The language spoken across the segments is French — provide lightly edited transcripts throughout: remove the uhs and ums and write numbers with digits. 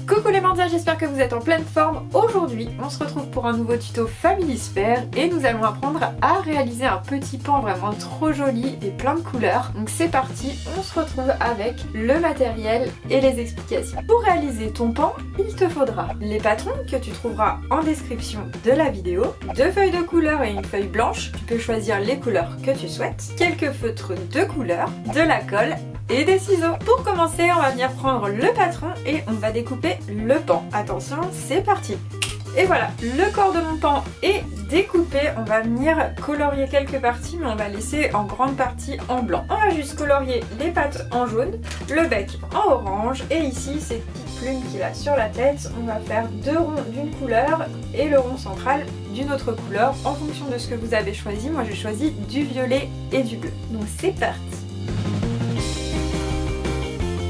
Coucou les mandias, j'espère que vous êtes en pleine forme. Aujourd'hui, on se retrouve pour un nouveau tuto Family Sphère et nous allons apprendre à réaliser un petit pan vraiment trop joli et plein de couleurs. Donc c'est parti, on se retrouve avec le matériel et les explications. Pour réaliser ton pan, il te faudra les patrons que tu trouveras en description de la vidéo, 2 feuilles de couleur et une feuille blanche, tu peux choisir les couleurs que tu souhaites, quelques feutres de couleur, de la colle et des ciseaux. Pour commencer, on va venir prendre le patron et on va découper le pan. Attention, c'est parti. Et voilà, le corps de mon pan est découpé. On va venir colorier quelques parties, mais on va laisser en grande partie en blanc. On va juste colorier les pattes en jaune, le bec en orange et ici ces petites plumes qu'il a sur la tête. On va faire 2 ronds d'une couleur et le rond central d'une autre couleur en fonction de ce que vous avez choisi. Moi j'ai choisi du violet et du bleu. Donc c'est parti.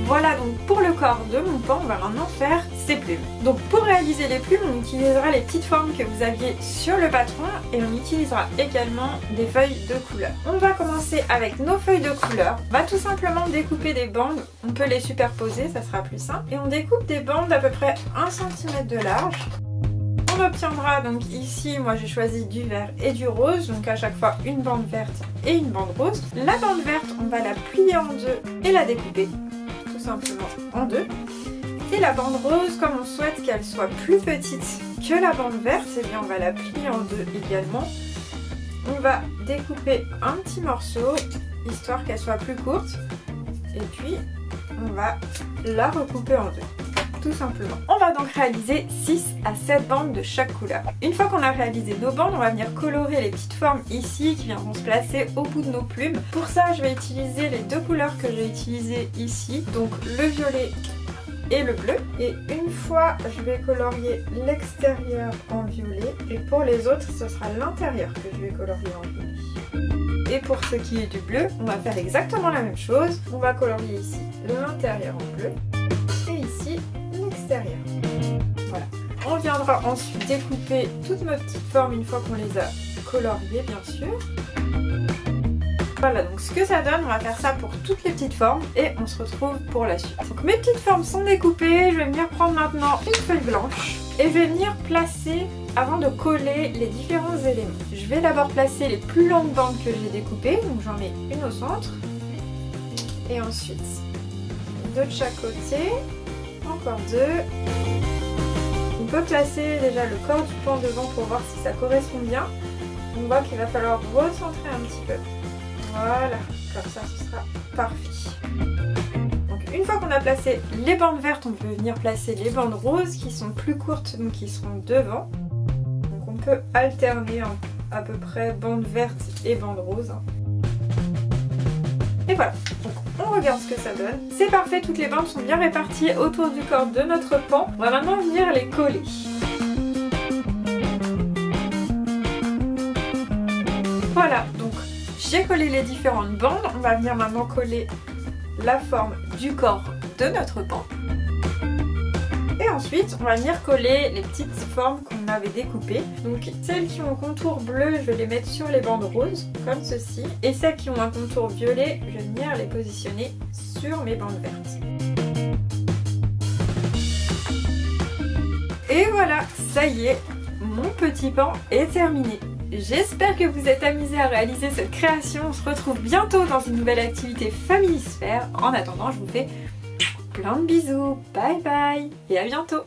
Voilà donc pour le corps de mon pan, on va maintenant faire ses plumes. Donc pour réaliser les plumes, on utilisera les petites formes que vous aviez sur le patron et on utilisera également des feuilles de couleur. On va commencer avec nos feuilles de couleur. On va tout simplement découper des bandes, on peut les superposer, ça sera plus simple. Et on découpe des bandes d'à peu près 1 cm de large. On obtiendra donc ici, moi j'ai choisi du vert et du rose, donc à chaque fois une bande verte et une bande rose. La bande verte, on va la plier en deux et la découper simplement en deux. Et la bande rose, comme on souhaite qu'elle soit plus petite que la bande verte, et bien on va la plier en deux également. On va découper un petit morceau histoire qu'elle soit plus courte et puis on va la recouper en deux. Tout simplement. On va donc réaliser 6 à 7 bandes de chaque couleur. Une fois qu'on a réalisé nos bandes, on va venir colorer les petites formes ici qui viendront se placer au bout de nos plumes. Pour ça, je vais utiliser les 2 couleurs que j'ai utilisées ici, donc le violet et le bleu. Et une fois, je vais colorier l'extérieur en violet et pour les autres, ce sera l'intérieur que je vais colorier en violet. Et pour ce qui est du bleu, on va faire exactement la même chose. On va colorier ici l'intérieur en bleu et ici l'extérieur. Voilà. On viendra ensuite découper toutes nos petites formes une fois qu'on les a coloriées, bien sûr. Voilà donc ce que ça donne, on va faire ça pour toutes les petites formes et on se retrouve pour la suite. Donc mes petites formes sont découpées, je vais venir prendre maintenant une feuille blanche et je vais venir placer, avant de coller les différents éléments. Je vais d'abord placer les plus longues bandes que j'ai découpées, donc j'en mets une au centre et ensuite 2 de chaque côté. Encore 2. On peut placer déjà le corps du pan devant pour voir si ça correspond bien. On voit qu'il va falloir recentrer un petit peu. Voilà, comme ça ce sera parfait. Donc une fois qu'on a placé les bandes vertes, on peut venir placer les bandes roses qui sont plus courtes, donc qui seront devant. Donc on peut alterner à peu près bandes vertes et bandes roses. Et voilà, donc on regarde ce que ça donne. C'est parfait, toutes les bandes sont bien réparties autour du corps de notre pan. On va maintenant venir les coller. Voilà, donc j'ai collé les différentes bandes. On va venir maintenant coller la forme du corps de notre pan. Et ensuite, on va venir coller les petites formes qu'on avait découpées. Donc celles qui ont un contour bleu, je vais les mettre sur les bandes roses, comme ceci. Et celles qui ont un contour violet, je vais venir les positionner sur mes bandes vertes. Et voilà, ça y est, mon petit pan est terminé. J'espère que vous êtes amusés à réaliser cette création. On se retrouve bientôt dans une nouvelle activité Family Sphère. En attendant, je vous fais plein de bisous, bye bye et à bientôt.